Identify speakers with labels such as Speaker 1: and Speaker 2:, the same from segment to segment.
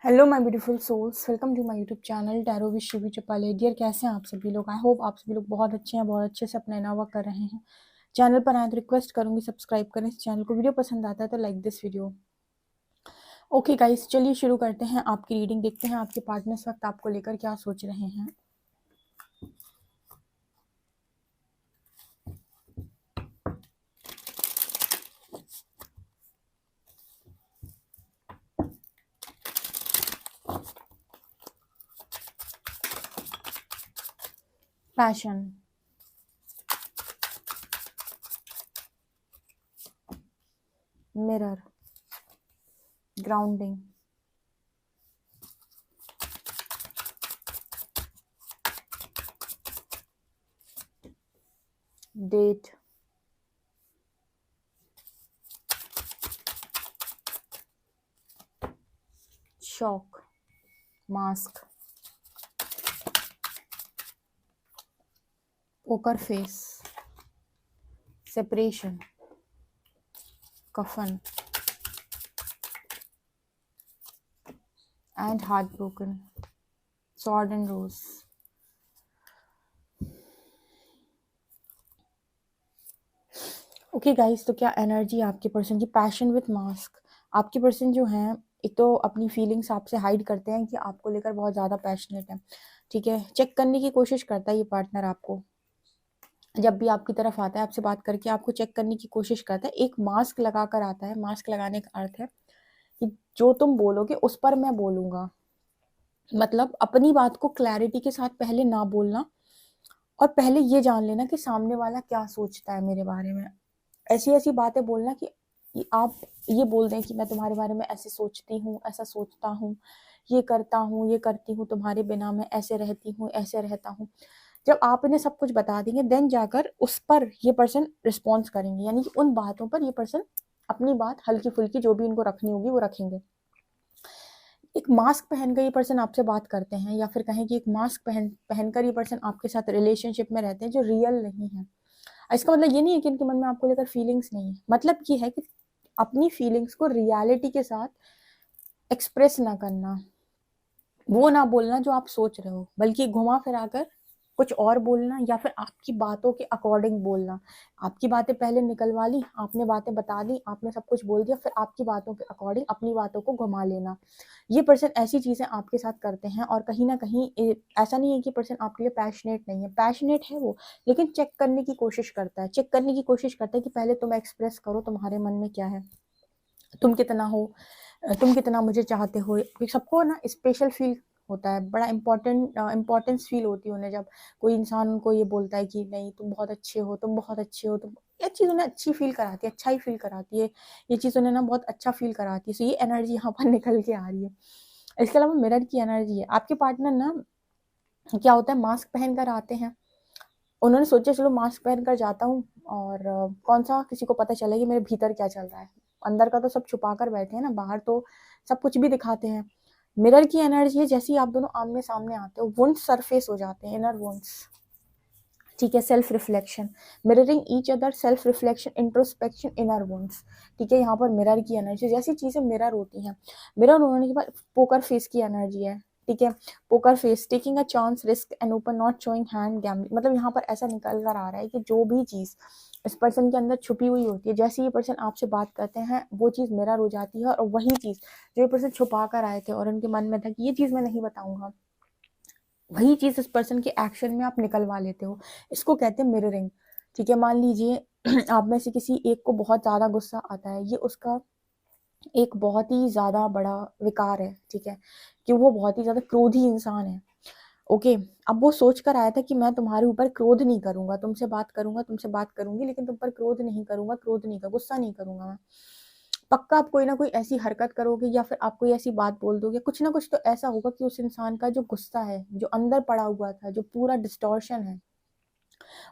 Speaker 1: Hello my beautiful souls, welcome to my YouTube channel tarot with Shivi Chapale. Dear, कैसे हैं आप सभी लोग? आई होप आप सभी लोग बहुत अच्छे हैं, बहुत अच्छे से अपना इना वर्क कर रहे हैं। चैनल पर आए तो रिक्वेस्ट करूंगी सब्सक्राइब करें इस चैनल को। वीडियो पसंद आता है तो like this video. Okay guys, चलिए शुरू करते हैं आपकी रीडिंग। देखते हैं आपके पार्टनर इस वक्त आपको लेकर क्या सोच रहे हैं। Passion, mirror, grounding, date, shock, mask, poker face, separation, coffin and heartbroken, sword and rose. Okay guys, तो क्या एनर्जी आपके पर्सन की? Passion with mask. आपके पर्सन जो हैं, एक तो अपनी फीलिंग्स आपसे हाइड करते हैं कि आपको लेकर बहुत ज़्यादा पैशनेट है। ठीक है, चेक करने की कोशिश करता है ये पार्टनर आपको। जब भी आपकी तरफ आता है, आपसे बात करके आपको चेक करने की कोशिश करता है। एक मास्क लगा कर आता है। मास्क लगाने का अर्थ है कि जो तुम बोलोगे उस पर मैं बोलूंगा। मतलब अपनी बात को क्लैरिटी के साथ पहले ना बोलना, और पहले ये जान लेना कि सामने वाला क्या सोचता है मेरे बारे में। ऐसी ऐसी बातें बोलना कि आप ये बोल दें कि मैं तुम्हारे बारे में ऐसे सोचती हूँ, ऐसा सोचता हूँ, ये करता हूँ, ये करती हूँ, तुम्हारे बिना मैं ऐसे रहती हूँ, ऐसे रहता हूँ। जब आप इन्हें सब कुछ बता देंगे, देन जाकर उस पर ये पर्सन रिस्पॉन्स करेंगे। यानी कि उन बातों पर ये पर्सन अपनी बात हल्की फुल्की जो भी इनको रखनी होगी वो रखेंगे। एक मास्क पहनकर ये पर्सन आपसे बात करते हैं, या फिर कहें कि एक मास्क पहनकर ये पर्सन आपके साथ रिलेशनशिप में रहते हैं जो रियल नहीं है। इसका मतलब ये नहीं है कि इनके मन में आपको लेकर फीलिंग्स नहीं है। मतलब ये है कि अपनी फीलिंग्स को रियलिटी के साथ एक्सप्रेस ना करना, वो ना बोलना जो आप सोच रहे हो, बल्कि घुमा फिरा कर कुछ और बोलना, या फिर आपकी बातों के अकॉर्डिंग बोलना। आपकी बातें पहले निकलवा ली, आपने बातें बता दी, आपने सब कुछ बोल दिया, फिर आपकी बातों के अकॉर्डिंग अपनी बातों को घुमा लेना। ये पर्सन ऐसी चीजें आपके साथ करते हैं, और कहीं ना कहीं ऐसा नहीं है कि पर्सन आपके लिए पैशनेट नहीं है। पैशनेट है वो, लेकिन चेक करने की कोशिश करता है। चेक करने की कोशिश करता है कि पहले तुम एक्सप्रेस करो तुम्हारे मन में क्या है, तुम कितना हो, तुम कितना मुझे चाहते हो। सबको ना स्पेशल फील होता है, बड़ा इंपॉर्टेंस फील होती है उन्हें जब कोई इंसान उनको ये बोलता है कि नहीं तुम बहुत अच्छे हो, तुम बहुत अच्छे हो। तुम, ये चीज़ उन्हें अच्छी फील कराती है, अच्छा ही फील कराती है। ये चीज़ उन्हें ना बहुत अच्छा फील कराती है। सो ये एनर्जी यहाँ पर निकल के आ रही है। इसके अलावा मिरर की एनर्जी है। आपके पार्टनर ना, क्या होता है, मास्क पहन कर आते हैं। उन्होंने सोचा चलो मास्क पहन कर जाता हूँ, और कौन सा किसी को पता चले कि मेरे भीतर क्या चल रहा है। अंदर का तो सब छुपा कर बैठे हैं ना, बाहर तो सब कुछ भी दिखाते हैं। मिरर की एनर्जी है, जैसे ही आप दोनों आमने सामने आते हो, वुंड्स सरफेस हो जाते हैं, इनर वुंड्स। ठीक है, self reflection, mirroring each other, self reflection, introspection, inner wounds. ठीक है, यहाँ पर मिरर की एनर्जी, जैसी चीजें मिरर होती हैं। मिरर होने के बाद पोकर फेस की एनर्जी है। ठीक है, poker face, taking a chance, risk and open, not showing hand, gambling. मतलब यहाँ पर ऐसा निकल कर आ रहा है कि जो भी चीज इस पर्सन के अंदर छुपी हुई होती है, जैसे ये पर्सन आपसे बात करते हैं वो चीज मिरर हो जाती है, और वही चीज जो ये पर्सन छुपा कर आए थे और उनके मन में था कि ये चीज मैं नहीं बताऊंगा, वही चीज इस पर्सन के एक्शन में आप निकलवा लेते हो। इसको कहते हैं मिररिंग। ठीक है, मान लीजिए आप में से किसी एक को बहुत ज्यादा गुस्सा आता है, ये उसका एक बहुत ही ज्यादा बड़ा विकार है। ठीक है, कि वो बहुत ही ज्यादा क्रोधी इंसान है। ओके, अब वो सोच कर आया था कि मैं तुम्हारे ऊपर क्रोध नहीं करूंगा, तुमसे बात करूंगा, तुमसे बात करूंगी, लेकिन तुम पर क्रोध नहीं करूंगा, क्रोध नहीं कर, गुस्सा नहीं करूंगा मैं। पक्का आप कोई ना कोई ऐसी हरकत करोगे, या फिर आप कोई ऐसी बात बोल दोगे, कुछ ना कुछ तो ऐसा होगा कि उस इंसान का जो गुस्सा है, जो अंदर पड़ा हुआ था, जो पूरा डिस्टॉर्शन है,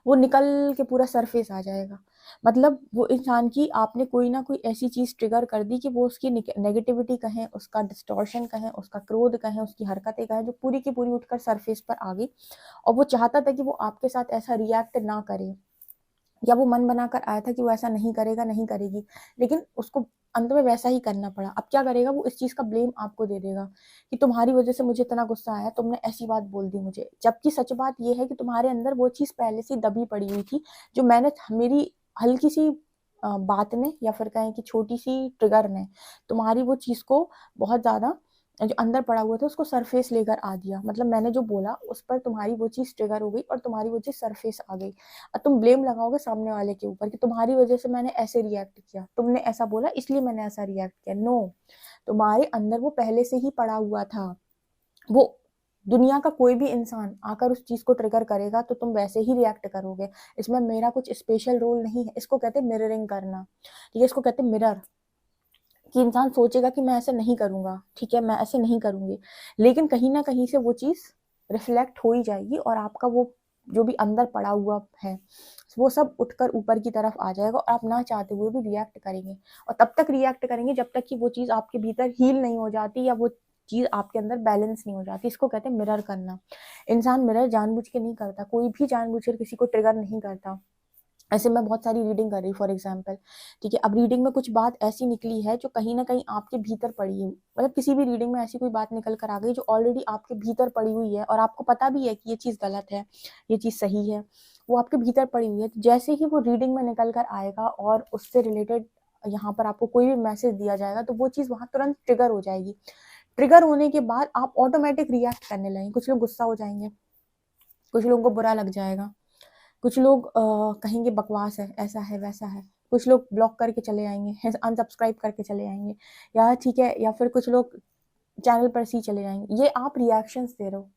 Speaker 1: वो निकल के पूरा सरफेस आ जाएगा। मतलब वो इंसान की आपने कोई ना कोई ऐसी चीज ट्रिगर कर दी कि वो उसकी नेगेटिविटी कहें, उसका डिस्टॉर्शन कहें, उसका क्रोध कहें, उसकी हरकतें कहें, जो पूरी की पूरी उठकर सरफेस पर आ गई। और वो चाहता था कि वो आपके साथ ऐसा रिएक्ट ना करे, या वो मन बनाकर आया था कि वो ऐसा नहीं करेगा, नहीं करेगी, लेकिन उसको अंत में वैसा ही करना पड़ा। अब क्या करेगा वो, इस चीज़ का ब्लेम आपको दे देगा कि तुम्हारी वजह से मुझे इतना गुस्सा आया, तुमने ऐसी बात बोल दी मुझे। जबकि सच बात ये है कि तुम्हारे अंदर वो चीज़ पहले से दबी पड़ी हुई थी, जो मैंने मेरी हल्की सी बात ने या फिर कहें कि छोटी सी ट्रिगर ने तुम्हारी वो चीज़ को बहुत ज़्यादा जो अंदर पड़ा हुआ था उसको सरफेस लेकर आ दिया। मतलब मैंने जो बोला उस पर तुम्हारी वो चीज़ ट्रिगर हो गई और तुम्हारी वो चीज़ सरफेस आ गई। अब तुम ब्लेम लगाओगे सामने वाले के ऊपर कि तुम्हारी वजह से मैंने ऐसे रिएक्ट किया, तुमने ऐसा बोला इसलिए मैंने ऐसा रिएक्ट किया। नो, तुम्हारे अंदर वो पहले से ही पड़ा हुआ था। वो दुनिया का कोई भी इंसान आकर उस चीज को ट्रिगर करेगा तो तुम वैसे ही रिएक्ट करोगे। इसमें मेरा कुछ स्पेशल रोल नहीं है। इसको कहते हैं मिररिंग करना, ठीक है, इसको कहते हैं मिरर। कि इंसान सोचेगा कि मैं ऐसे नहीं करूंगा, ठीक है, मैं ऐसे नहीं करूंगी, लेकिन कहीं ना कहीं से वो चीज रिफ्लेक्ट हो ही जाएगी और आपका वो जो भी अंदर पड़ा हुआ है वो सब उठकर ऊपर की तरफ आ जाएगा और आप ना चाहते हुए भी रिएक्ट करेंगे। और तब तक रिएक्ट करेंगे जब तक कि वो चीज आपके भीतर हील नहीं हो जाती या वो चीज आपके अंदर बैलेंस नहीं हो जाती। इसको कहते हैं मिरर करना। इंसान मिरर जानबूझ के नहीं करता, कोई भी जानबूझ कर किसी को ट्रिगर नहीं करता। ऐसे मैं बहुत सारी रीडिंग कर रही हूँ फॉर एग्जाम्पल, ठीक है, अब रीडिंग में कुछ बात ऐसी निकली है जो कहीं ना कहीं आपके भीतर पड़ी है। मतलब किसी भी रीडिंग में ऐसी कोई बात निकल कर आ गई जो ऑलरेडी आपके भीतर पड़ी हुई है और आपको पता भी है कि ये चीज़ गलत है, ये चीज़ सही है, वो आपके भीतर पड़ी हुई है। तो जैसे ही वो रीडिंग में निकल कर आएगा और उससे रिलेटेड यहाँ पर आपको कोई भी मैसेज दिया जाएगा तो वो चीज़ वहां तुरंत ट्रिगर हो जाएगी। ट्रिगर होने के बाद आप ऑटोमेटिक रिएक्ट करने लगेंगे। कुछ लोग गुस्सा हो जाएंगे, कुछ लोगों को बुरा लग जाएगा, कुछ लोग कहेंगे बकवास है, ऐसा है वैसा है, कुछ लोग ब्लॉक करके चले जाएंगे, अनसब्सक्राइब करके चले जाएंगे, या ठीक है, या फिर कुछ लोग चैनल पर से ही चले जाएंगे। ये आप रिएक्शंस दे रहे हो,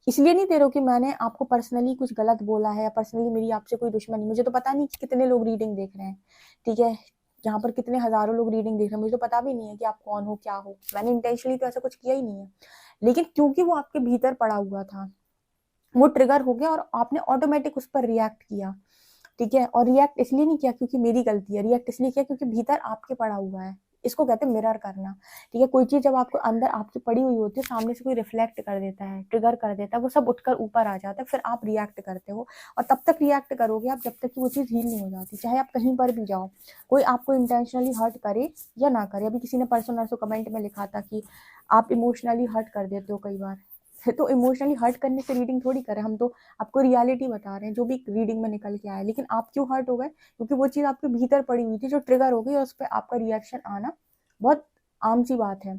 Speaker 1: इसलिए नहीं दे रहे हो कि मैंने आपको पर्सनली कुछ गलत बोला है या पर्सनली मेरी आपसे कोई दुश्मनी। मुझे तो पता नहीं कि कितने लोग रीडिंग देख रहे हैं, ठीक है, यहाँ पर कितने हजारों लोग रीडिंग देख रहे हैं, मुझे तो पता भी नहीं है कि आप कौन हो क्या हो। मैंने इंटेंशनली तो ऐसा कुछ किया ही नहीं है, लेकिन क्योंकि वो आपके भीतर पड़ा हुआ था वो ट्रिगर हो गया और आपने ऑटोमेटिक उस पर रिएक्ट किया, ठीक है। और रिएक्ट इसलिए नहीं किया क्योंकि मेरी गलती है, रिएक्ट इसलिए किया क्योंकि भीतर आपके पड़ा हुआ है। इसको कहते हैं मिरर करना, ठीक है। कोई चीज जब आपको अंदर आपकी पड़ी हुई होती है, सामने से कोई रिफ्लेक्ट कर देता है, ट्रिगर कर देता है, वो सब उठकर ऊपर आ जाता है, फिर आप रिएक्ट करते हो। और तब तक रिएक्ट करोगे आप जब तक कि वो चीज हील नहीं हो जाती, चाहे आप कहीं पर भी जाओ, कोई आपको इंटेंशनली हर्ट करे या ना करे। अभी किसी ने परसों नरसों कमेंट में लिखा था कि आप इमोशनली हर्ट कर देते हो कई बार। तो इमोशनली हर्ट करने से रीडिंग थोड़ी करें, हम तो आपको रियलिटी बता रहे हैं जो भी रीडिंग में निकल के आया। लेकिन आप क्यों हर्ट हो गए? क्योंकि वो चीज़ आपके भीतर पड़ी हुई थी जो ट्रिगर हो गई और उस पर आपका रिएक्शन आना बहुत आम सी बात है।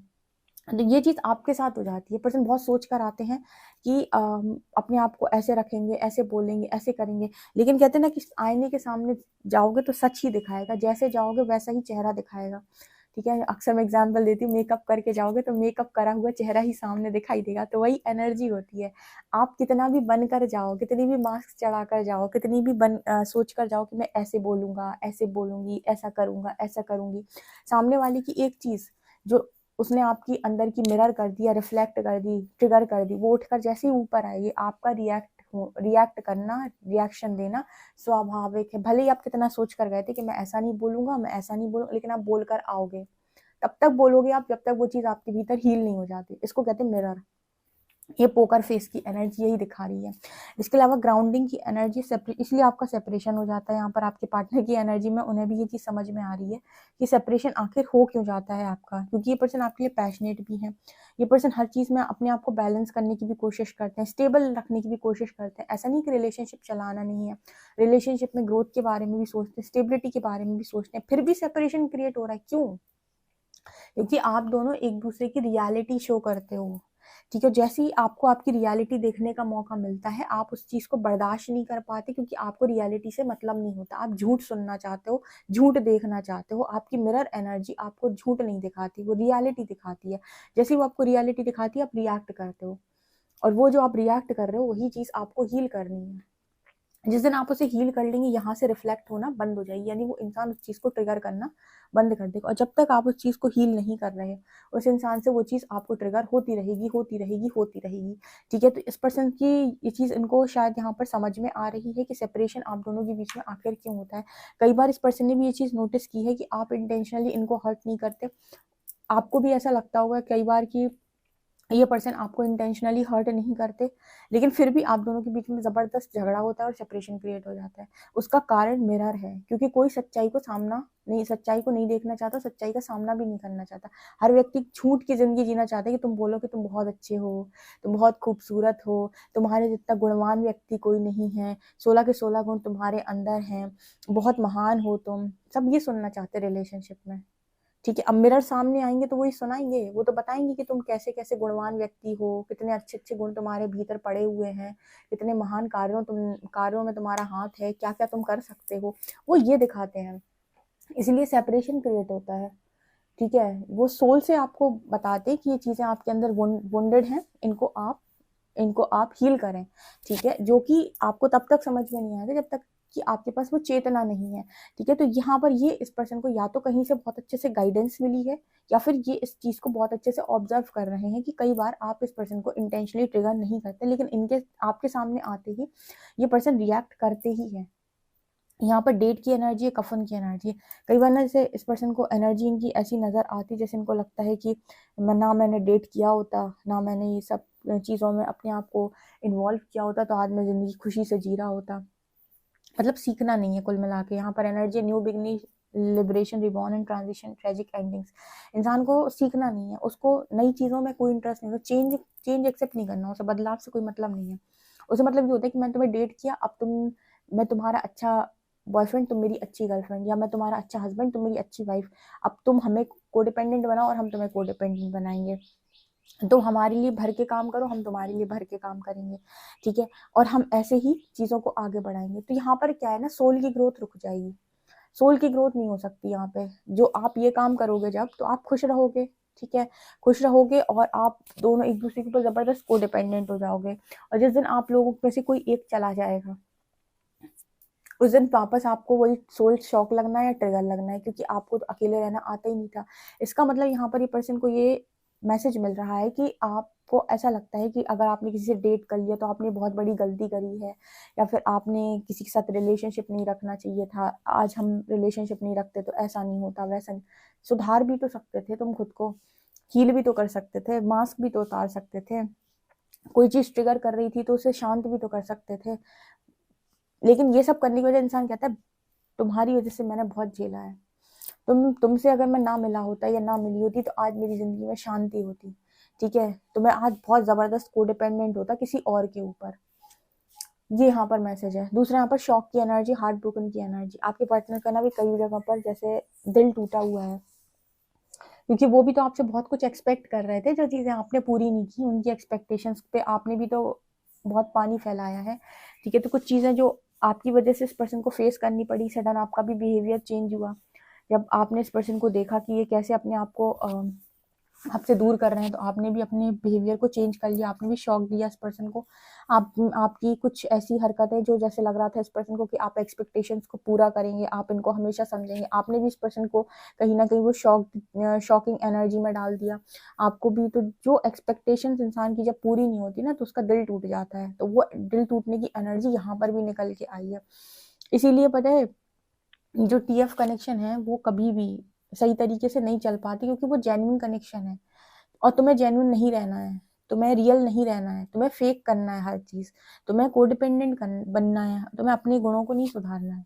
Speaker 1: तो ये चीज़ आपके साथ हो जाती है। पर्सन बहुत सोच कर आते हैं कि अपने आप को ऐसे रखेंगे, ऐसे बोलेंगे, ऐसे करेंगे, लेकिन कहते हैं ना कि आईने के सामने जाओगे तो सच ही दिखाएगा, जैसे जाओगे वैसा ही चेहरा दिखाएगा, ठीक है। अक्सर मैं एग्जाम्पल देती हूँ, मेकअप करके जाओगे तो मेकअप करा हुआ चेहरा ही सामने दिखाई देगा। तो वही एनर्जी होती है। आप कितना भी बन कर जाओ, कितनी भी मास्क चढ़ा कर जाओ, कितनी भी सोच कर जाओ कि मैं ऐसे बोलूंगा, ऐसे बोलूंगी, ऐसा करूंगा, ऐसा करूंगी, सामने वाले की एक चीज जो उसने आपकी अंदर की मिरर कर दी या रिफ्लेक्ट कर दी, ट्रिगर कर दी, वो उठकर जैसे ही ऊपर आएगी आपका रिएक्ट करना, रिएक्शन देना स्वाभाविक है। भले ही आप कितना सोच कर गए थे कि मैं ऐसा नहीं बोलूंगा, मैं ऐसा नहीं बोलूंगा, लेकिन आप बोलकर आओगे। तब तक बोलोगे आप जब तक वो चीज आपके भीतर हील नहीं हो जाती। इसको कहते हैं मिरर। ये पोकर फेस की एनर्जी यही दिखा रही है। इसके अलावा ग्राउंडिंग की एनर्जी इसलिए आपका सेपरेशन हो जाता है यहाँ पर आपके पार्टनर की एनर्जी में। उन्हें भी ये चीज समझ में आ रही है कि सेपरेशन आखिर हो क्यों जाता है आपका, क्योंकि ये पर्सन आपके लिए पैशनेट भी है। ये पर्सन हर चीज में अपने आप को बैलेंस करने की भी कोशिश करते हैं, स्टेबल रखने की भी कोशिश करते हैं। ऐसा नहीं कि रिलेशनशिप चलाना नहीं है, रिलेशनशिप में ग्रोथ के बारे में भी सोचते हैं, स्टेबिलिटी के बारे में भी सोचते हैं, फिर भी सेपरेशन क्रिएट हो रहा है। क्यों? क्योंकि आप दोनों एक दूसरे की रियलिटी शो करते हो, ठीक है। जैसे ही आपको आपकी रियलिटी देखने का मौका मिलता है आप उस चीज को बर्दाश्त नहीं कर पाते, क्योंकि आपको रियलिटी से मतलब नहीं होता। आप झूठ सुनना चाहते हो, झूठ देखना चाहते हो। आपकी मिरर एनर्जी आपको झूठ नहीं दिखाती, वो रियलिटी दिखाती है। जैसे ही वो आपको रियलिटी दिखाती है आप रिएक्ट करते हो, और वो जो आप रिएक्ट कर रहे हो वही चीज आपको हील करनी है। जिस दिन आप उसे हील कर लेंगे यहाँ से रिफ्लेक्ट होना बंद हो जाएगी, यानी वो इंसान उस चीज को ट्रिगर करना बंद कर देगा। और जब तक आप उस चीज को हील नहीं कर रहे उस इंसान से वो चीज आपको ट्रिगर होती रहेगी, होती रहेगी, होती रहेगी, ठीक है। तो इस पर्सन की ये चीज इनको शायद यहाँ पर समझ में आ रही है कि सेपरेशन आप दोनों के बीच में आखिर क्यों होता है। कई बार इस पर्सन ने भी ये चीज नोटिस की है कि आप इंटेंशनली इनको हर्ट नहीं करते। आपको भी ऐसा लगता होगा कई बार कि ये पर्सन आपको इंटेंशनली हर्ट नहीं करते, लेकिन फिर भी आप दोनों के बीच में ज़बरदस्त झगड़ा होता है और सेपरेशन क्रिएट हो जाता है। उसका कारण मिरर है, क्योंकि कोई सच्चाई को नहीं देखना चाहता, सच्चाई का सामना भी नहीं करना चाहता। हर व्यक्ति झूठ की ज़िंदगी जीना चाहता है कि तुम बोलो कि तुम बहुत अच्छे हो, तुम बहुत खूबसूरत हो, तुम्हारे जितना गुणवान व्यक्ति कोई नहीं है, 16 के 16 गुण तुम्हारे अंदर हैं, बहुत महान हो तुम। सब ये सुनना चाहते हैं रिलेशनशिप में, ठीक है। अब मिरर सामने आएंगे तो वही सुनाएंगे, वो तो बताएंगे कि तुम कैसे कैसे गुणवान व्यक्ति हो, कितने अच्छे अच्छे गुण तुम्हारे भीतर पड़े हुए हैं, कितने महान कार्यों में तुम्हारा हाथ है, क्या क्या तुम कर सकते हो, वो ये दिखाते हैं। इसलिए सेपरेशन क्रिएट होता है, ठीक है। वो सोल से आपको बताते हैं कि ये चीजें आपके अंदर वुंडेड हैं, इनको आप हील करें, ठीक है। जो कि आपको तब तक समझ में नहीं आएगा जब तक कि आपके पास वो चेतना नहीं है, ठीक है। तो यहाँ पर ये इस पर्सन को या तो कहीं से बहुत अच्छे से गाइडेंस मिली है, या फिर ये इस चीज को बहुत अच्छे से ऑब्जर्व कर रहे हैं कि कई बार आप इस पर्सन को इंटेंशनली ट्रिगर नहीं करते, लेकिन इनके आपके सामने आते ही ये पर्सन रिएक्ट करते ही है। यहाँ पर डेट की एनर्जी है, कफन की एनर्जी है। कई बार ना जैसे इस पर्सन को एनर्जी इनकी ऐसी नजर आती है जैसे इनको लगता है कि ना मैंने डेट किया होता, ना मैंने ये सब चीज़ों में अपने आप को इन्वॉल्व किया होता, तो आज मैं जिंदगी खुशी से जी रहा होता। मतलब सीखना नहीं है कुल मिला के। यहाँ पर energy new beginning, liberation, reborn and transition, tragic endings. इंसान को सीखना नहीं है, उसको नई चीज़ों में कोई इंटरेस्ट नहीं है, चेंज एक्सेप्ट नहीं करना, उसे बदलाव से कोई मतलब नहीं है। उसे मतलब ये होता है कि मैंने तुम्हें डेट किया, मैं तुम्हारा अच्छा बॉयफ्रेंड, तुम मेरी अच्छी गर्लफ्रेंड, या मैं तुम्हारा अच्छा हस्बैंड, तुम मेरी अच्छी वाइफ। अब तुम हमें कोडिपेंडेंट बनाओ और हम तुम्हें कोडिपेंडेंट बनाएंगे। तुम हमारे लिए भर के काम करो, हम तुम्हारे लिए भर के काम करेंगे, ठीक है। और हम ऐसे ही चीज़ों को आगे बढ़ाएंगे। तो यहाँ पर क्या है ना, सोल की ग्रोथ रुक जाएगी, सोल की ग्रोथ नहीं हो सकती यहाँ पे। जो आप ये काम करोगे जब, तो आप खुश रहोगे, ठीक है, खुश रहोगे, और आप दोनों एक दूसरे के ऊपर जबरदस्त कोडिपेंडेंट हो जाओगे। और जिस दिन आप लोगों में से कोई एक चला जाएगा, उस दिन वापस आपको वही सोल शॉक लगना है या ट्रिगर लगना है, क्योंकि आपको तो अकेले रहना आता ही नहीं था। इसका मतलब यहाँ पर ये पर्सन को ये मैसेज मिल रहा है कि आपको ऐसा लगता है कि अगर आपने किसी से डेट कर लिया तो आपने बहुत बड़ी गलती करी है, या फिर आपने किसी के साथ रिलेशनशिप नहीं रखना चाहिए था, आज हम रिलेशनशिप नहीं रखते तो ऐसा नहीं होता, वैसा नहीं। सुधार भी तो सकते थे तुम खुद को, हील भी तो कर सकते थे, मास्क भी तो उतार सकते थे, कोई चीज ट्रिगर कर रही थी तो उसे शांत भी तो कर सकते थे। लेकिन ये सब करने की वजह इंसान कहता है तुम्हारी वजह से मैंने बहुत झेला है, तुमसे अगर मैं ना मिला होता या ना मिली होती तो आज मेरी जिंदगी में शांति होती, ठीक है। तो मैं आज बहुत जबरदस्त कोडिपेंडेंट होता किसी और के ऊपर। ये यहाँ पर मैसेज है। दूसरा यहाँ पर शॉक की एनर्जी, हार्ट ब्रोकन की एनर्जी। आपके पार्टनर का ना भी कई जगह पर जैसे दिल टूटा हुआ है, क्योंकि वो भी तो आपसे बहुत कुछ एक्सपेक्ट कर रहे थे, जो चीजें आपने पूरी नहीं की, उनकी एक्सपेक्टेशंस पे आपने भी तो बहुत पानी फैलाया है, ठीक है। तो कुछ चीजें जो आपकी वजह से इस पर्सन को फेस करनी पड़ी, सडन आपका भी बिहेवियर चेंज हुआ जब आपने इस पर्सन को देखा कि ये कैसे अपने आप को आपसे दूर कर रहे हैं, तो आपने भी अपने बिहेवियर को चेंज कर लिया, आपने भी शॉक दिया इस पर्सन को। आपकी कुछ ऐसी हरकतें जो जैसे लग रहा था इस पर्सन को कि आप एक्सपेक्टेशंस को पूरा करेंगे, आप इनको हमेशा समझेंगे, आपने भी इस पर्सन को कहीं ना कहीं वो शॉकिंग एनर्जी में डाल दिया। आपको भी तो जो एक्सपेक्टेशंस इंसान की जब पूरी नहीं होती ना, तो उसका दिल टूट जाता है, तो वो दिल टूटने की एनर्जी यहाँ पर भी निकल के आई है। इसीलिए पता है, जो टीएफ कनेक्शन है वो कभी भी सही तरीके से नहीं चल पाती, क्योंकि वो जेन्युइन कनेक्शन है, और तुम्हें जेन्युइन नहीं रहना है, तुम्हें रियल नहीं रहना है, तुम्हें फेक करना है हर चीज, तुम्हें कोडिपेंडेंट बनना है, तुम्हें अपने गुणों को नहीं सुधारना है।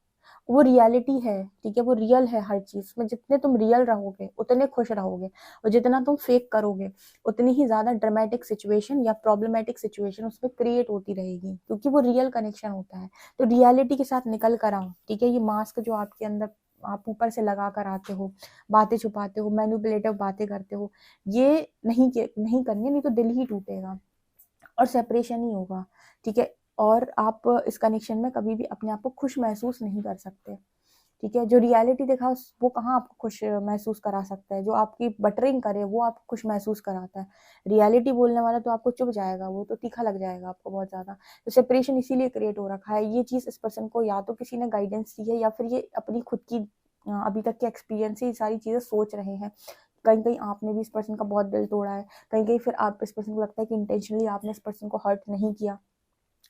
Speaker 1: वो रियलिटी है, ठीक है, वो रियल है। हर चीज में जितने तुम रियल रहोगे उतने खुश रहोगे, और जितना तुम फेक करोगे उतनी ही ज्यादा ड्रामेटिक सिचुएशन या प्रॉब्लमेटिक सिचुएशन उसमें क्रिएट होती रहेगी, क्योंकि वो रियल कनेक्शन होता है। तो रियलिटी के साथ निकल कर आओ, ठीक है। ये मास्क जो आपके अंदर आप ऊपर से लगा कर आते हो, बातें छुपाते हो, मैनिपुलेटिव बातें करते हो, ये नहीं करनी है, नहीं तो दिल ही टूटेगा और सेपरेशन ही होगा, ठीक है। और आप इस कनेक्शन में कभी भी अपने आप को खुश महसूस नहीं कर सकते, ठीक है। जो रियलिटी दिखा वो कहाँ आपको खुश महसूस करा सकता है, जो आपकी बटरिंग करे वो आपको खुश महसूस कराता है। रियलिटी बोलने वाला तो आपको चुभ जाएगा, वो तो तीखा लग जाएगा आपको बहुत ज्यादा। तो सेपरेशन इसीलिए क्रिएट हो रखा है। ये चीज इस पर्सन को या तो किसी ने गाइडेंस दी है, या फिर ये अपनी खुद की अभी तक के एक्सपीरियंस से ये सारी चीजें सोच रहे हैं। कहीं कहीं आपने भी इस पर्सन का बहुत दिल तोड़ा है, कहीं कहीं फिर आप इस पर्सन को लगता है कि इंटेंशनली आपने इस पर्सन को हर्ट नहीं किया,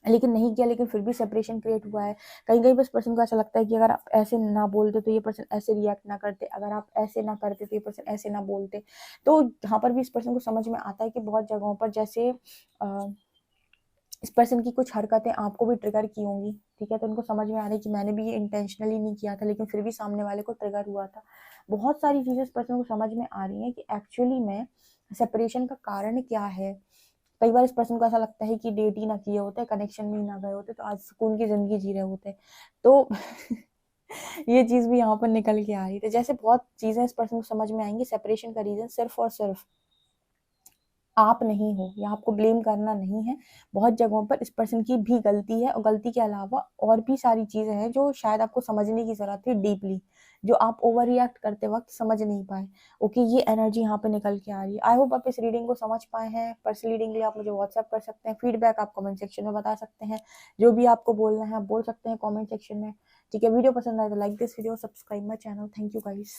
Speaker 1: लेकिन नहीं किया, लेकिन फिर भी सेपरेशन क्रिएट हुआ है। कहीं कहीं बस पर्सन को ऐसा लगता है कि अगर आप ऐसे ना बोलते तो ये पर्सन ऐसे रिएक्ट ना करते, अगर आप ऐसे ना करते तो ये पर्सन ऐसे ना बोलते। तो यहाँ पर भी इस पर्सन को समझ में आता है कि बहुत जगहों पर जैसे इस पर्सन की कुछ हरकतें आपको भी ट्रिगर की होंगी, ठीक है। तो उनको समझ में आ रही है कि मैंने भी ये इंटेंशनली नहीं किया था, लेकिन फिर भी सामने वाले को ट्रिगर हुआ था। बहुत सारी चीज़ें इस पर्सन को समझ में आ रही हैं कि एक्चुअली में सेपरेशन का कारण क्या है। कई बार इस पर्सन को ऐसा लगता है कि डेट ही ना किए होते, कनेक्शन में ही ना गए होते, तो आज सुकून की ज़िंदगी जी रहे होते। तो ये चीज़ भी यहाँ पर निकल के आ रही थी। जैसे बहुत चीज़ें इस पर्सन को समझ में आएंगी। सेपरेशन का रीज़न सिर्फ और सिर्फ आप नहीं हो, या आपको ब्लेम करना नहीं है। बहुत जगहों पर इस पर्सन की भी गलती है, और गलती के अलावा और भी सारी चीज़ें हैं जो शायद आपको समझने की ज़रूरत थी डीपली, जो आप ओवर रिएक्ट करते वक्त समझ नहीं पाए। ओके, ये एनर्जी यहाँ पे निकल के आ रही है। आई होप आप इस रीडिंग को समझ पाए हैं। पर्सनल रीडिंग के लिए आप मुझे व्हाट्सएप कर सकते हैं। फीडबैक आप कमेंट सेक्शन में बता सकते हैं। जो भी आपको बोलना है आप बोल सकते हैं कॉमेंट सेक्शन में, ठीक है। वीडियो पसंद आए तो like this video, subscribe my channel. Thank you guys.